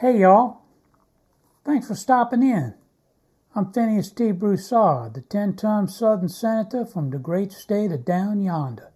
Hey y'all, thanks for stopping in. I'm Phineas T. Broussard, the 10-term Southern Senator from the great state of Down Yonder.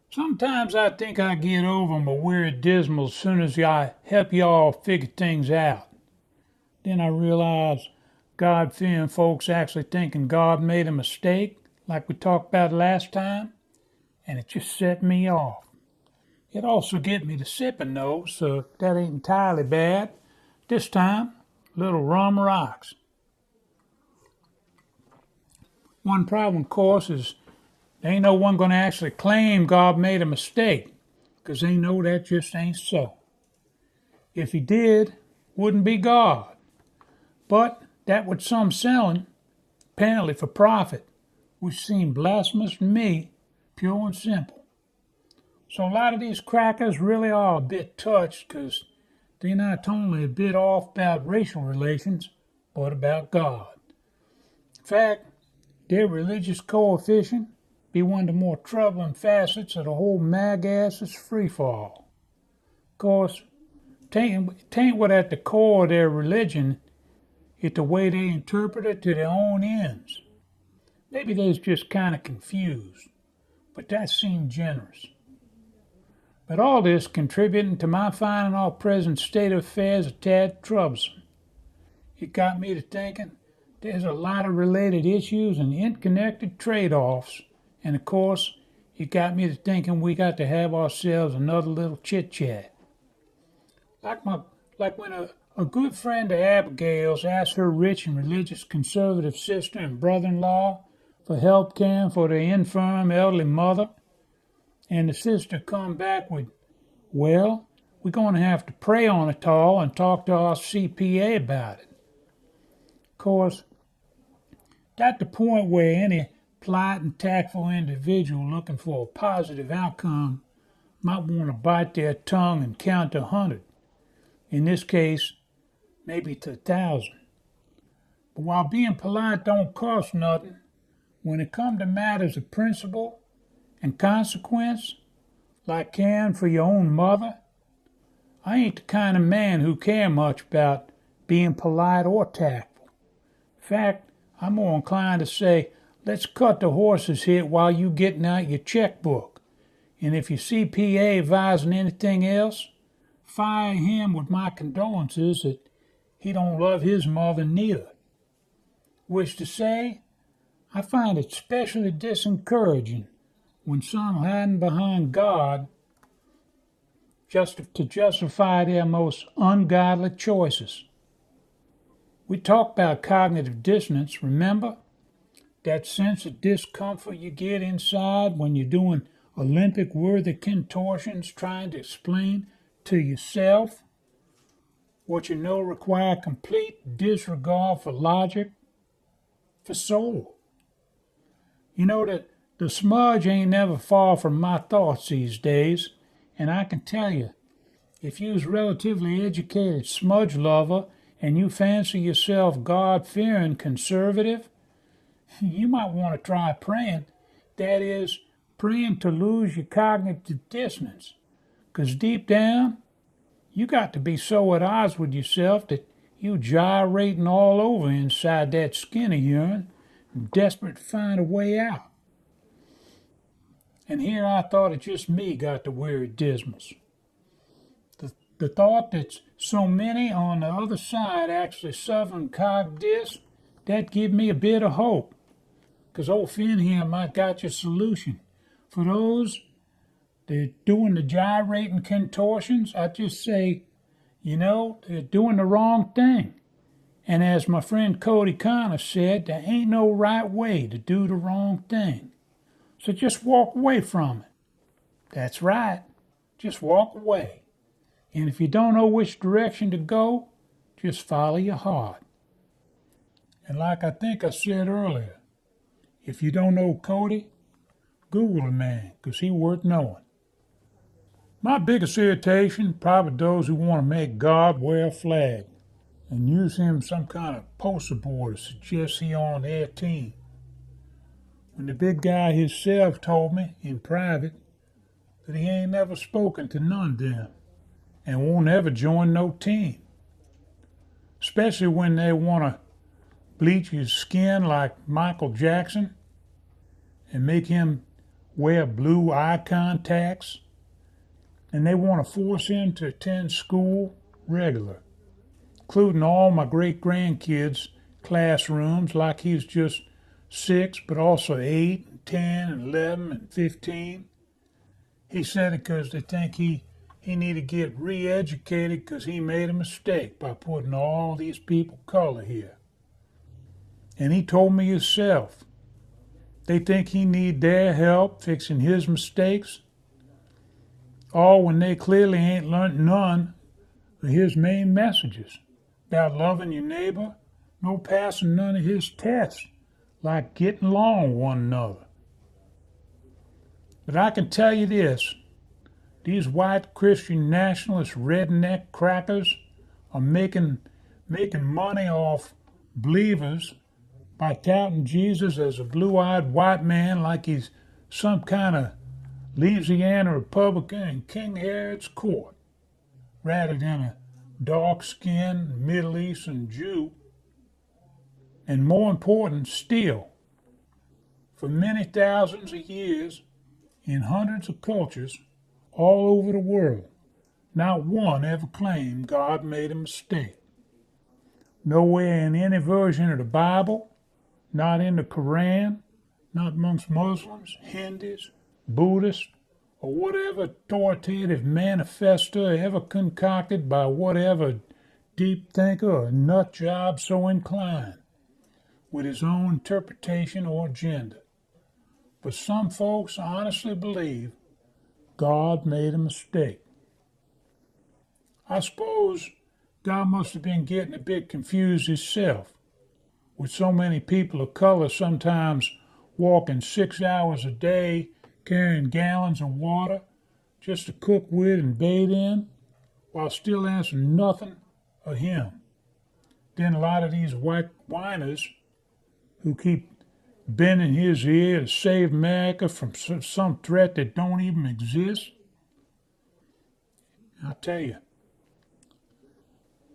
Sometimes I think I get over my weird dismal as soon as I help y'all figure things out. Then I realize God-fearing folks actually thinking God made a mistake, like we talked about last time, and it just set me off. It also get me to sipping though, so that ain't entirely bad. This time, little rum rocks. One problem, of course, is there ain't no one going to actually claim God made a mistake, because they know that just ain't so. If he did, wouldn't be God. But that what some selling, apparently for profit, which seemed blasphemous to me, pure and simple. So a lot of these crackers really are a bit touched, because they're not only a bit off about racial relations, but about God. In fact, their religious coefficient be one of the more troubling facets of the whole mag-ass's freefall. Of course, tain't what at the core of their religion, it's the way they interpret it to their own ends. Maybe they's just kind of confused, but that seemed generous. But all this contributing to my finding our present state of affairs a tad troublesome. It got me to thinking there's a lot of related issues and interconnected trade-offs, and of course, it got me to thinking we got to have ourselves another little chit-chat. Like when a good friend of Abigail's asked her rich and religious conservative sister and brother-in-law for help caring for their infirm elderly mother, and the sister come back with, well, we're going to have to pray on it all and talk to our CPA about it. Of course, that's the point where any polite and tactful individual looking for a positive outcome might want to bite their tongue and count to 100. In this case, maybe to 1,000. But while being polite don't cost nothing, when it comes to matters of principle and consequence, like caring for your own mother, I ain't the kind of man who care much about being polite or tactful. In fact, I'm more inclined to say, let's cut the horses here while you getting out your checkbook. And if your CPA advising anything else, fire him with my condolences that he don't love his mother neither. Which to say, I find it especially discouraging when some hiding behind God to justify their most ungodly choices. We talked about cognitive dissonance, remember? That sense of discomfort you get inside when you're doing Olympic-worthy contortions trying to explain to yourself what you know require complete disregard for logic, for soul. You know that the smudge ain't never far from my thoughts these days, and I can tell you, if you's relatively educated smudge lover and you fancy yourself God-fearing conservative, you might want to try praying. That is, praying to lose your cognitive dissonance. 'Cause deep down, you got to be so at odds with yourself that you gyrating all over inside that skin of yourn, desperate to find a way out. And here I thought it just me got the weary dismals. The thought that so many on the other side actually suffering cog dis, that give me a bit of hope. 'Cause old Finn here might got your solution. For those that doing the gyrating contortions, I just say, they're doing the wrong thing. And as my friend Cody Connor said, there ain't no right way to do the wrong thing. So just walk away from it. That's right. Just walk away. And if you don't know which direction to go, just follow your heart. And like I think I said earlier, if you don't know Cody, Google the man, 'cause he's worth knowing. My biggest irritation, probably those who want to make God wear a flag and use him some kind of poster board to suggest he on their team. When the big guy himself told me in private that he ain't never spoken to none of them and won't ever join no team. especially when they want to bleach his skin like Michael Jackson and make him wear blue eye contacts, and they want to force him to attend school regular, including all my great-grandkids' classrooms like he's just 6, but also 8, and 10, and 11, and 15. He said it because they think he need to get re-educated because he made a mistake by putting all these people of color here. And he told me himself, they think he need their help fixing his mistakes, all when they clearly ain't learned none of his main messages about loving your neighbor, no passing none of his tests, like getting along with one another. But I can tell you this, these white Christian nationalist redneck crackers are making money off believers by touting Jesus as a blue-eyed white man like he's some kind of Louisiana Republican in King Herod's court, rather than a dark-skinned Middle Eastern Jew. And more important still, for many thousands of years, in hundreds of cultures all over the world, not one ever claimed God made a mistake. Nowhere in any version of the Bible, not in the Quran, not amongst Muslims, Hindus, Buddhists, or whatever authoritative manifesto ever concocted by whatever deep thinker or nut job so inclined with his own interpretation or agenda. But some folks honestly believe God made a mistake. I suppose God must have been getting a bit confused himself, with so many people of color sometimes walking 6 hours a day, carrying gallons of water just to cook with and bathe in, while still answering nothing of him. Then a lot of these white whiners who keep bending his ear to save America from some threat that don't even exist. I'll tell you,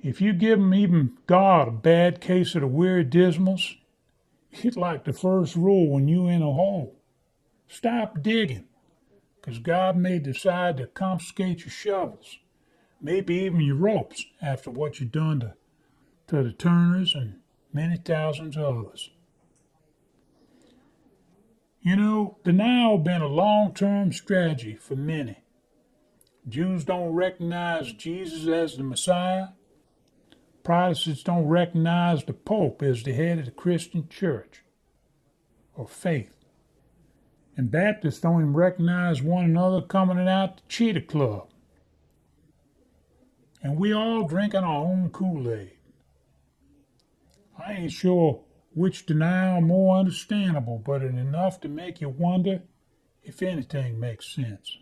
if you give them even God a bad case of the weird dismals, it's like the first rule when you in a hole. Stop digging, because God may decide to confiscate your shovels, maybe even your ropes after what you've done to the Turners and many thousands of others. You know, denial has been a long-term strategy for many. Jews don't recognize Jesus as the Messiah. Protestants don't recognize the Pope as the head of the Christian church or faith. And Baptists don't even recognize one another coming out the Chit Club. And we all drinking our own Kool-Aid. I ain't sure which denial more understandable, but it's enough to make you wonder if anything makes sense.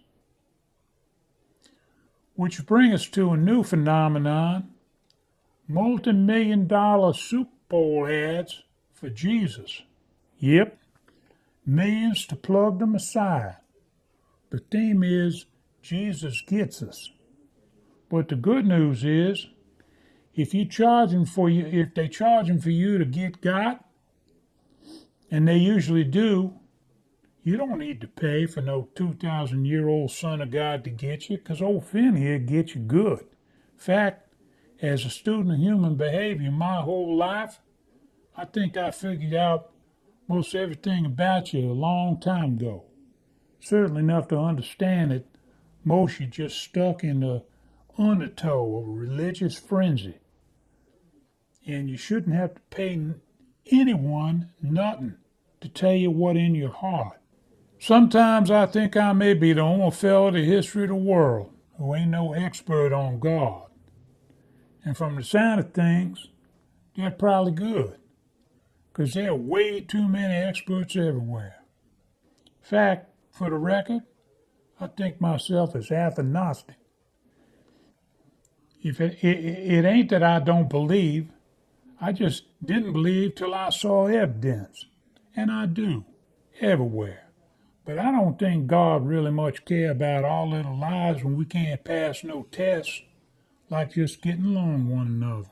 Which brings us to a new phenomenon, multi-million-dollar Super Bowl ads for Jesus. Yep, millions to plug the Messiah. The theme is Jesus gets us. But the good news is, if they charge him for you to get got, and they usually do, you don't need to pay for no 2,000-year-old son of God to get you, because old Finn here gets you good. In fact, as a student of human behavior my whole life, I think I figured out most everything about you a long time ago. Certainly enough to understand that most you just stuck in the undertow of a religious frenzy. And you shouldn't have to pay anyone nothing to tell you what in your heart. Sometimes I think I may be the only fellow in the history of the world who ain't no expert on God. And from the sound of things, they're probably good, because there are way too many experts everywhere. In fact, for the record, I think myself as agnostic. If it ain't that I don't believe, I just didn't believe till I saw evidence. And I do, everywhere. But I don't think God really much care about our little lives when we can't pass no tests, like just getting along with one another.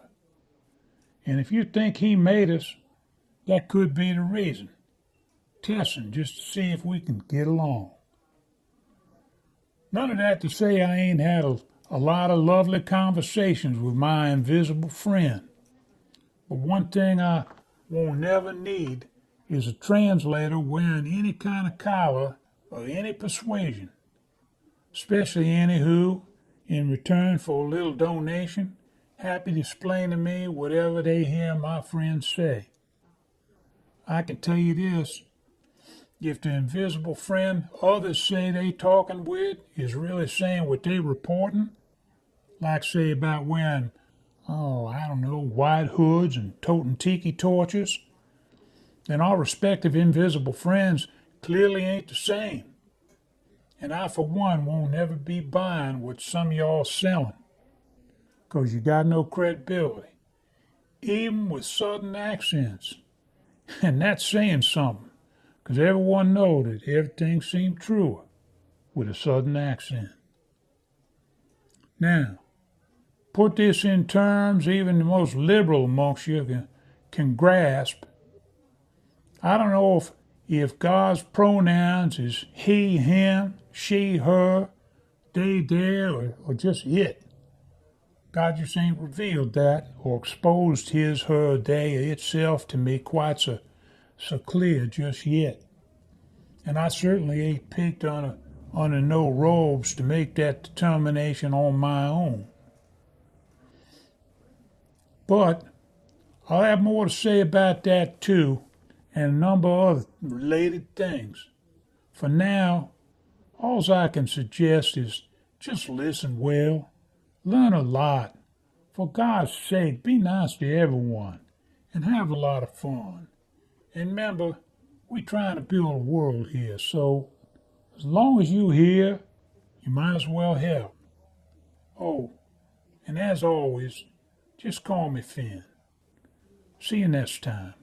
And if you think he made us, that could be the reason. Testing just to see if we can get along. None of that to say I ain't had a lot of lovely conversations with my invisible friend. But one thing I won't never need is a translator wearing any kind of collar or any persuasion, especially any who, in return for a little donation, happy to explain to me whatever they hear my friends say. I can tell you this, if the invisible friend others say they talking with is really saying what they reporting, like say about wearing, I don't know, white hoods and toting tiki torches, then our respective invisible friends clearly ain't the same. And I, for one, won't ever be buying what some of y'all selling, 'cause you got no credibility, even with southern accents. And that's saying something, 'cause everyone knows that everything seems truer with a southern accent. Now, put this in terms even the most liberal amongst you can grasp. I don't know if God's pronouns is he, him, she, her, they, their, or just it. God just ain't revealed that or exposed his, her, they, itself to me quite so clear just yet. And I certainly ain't picked under no robes to make that determination on my own. But I'll have more to say about that too, and a number of other related things. For now, all I can suggest is just listen well, learn a lot. For God's sake, be nice to everyone, and have a lot of fun. And remember, we're trying to build a world here, so as long as you're here, you might as well help. Oh, and as always, just call me Finn. See you next time.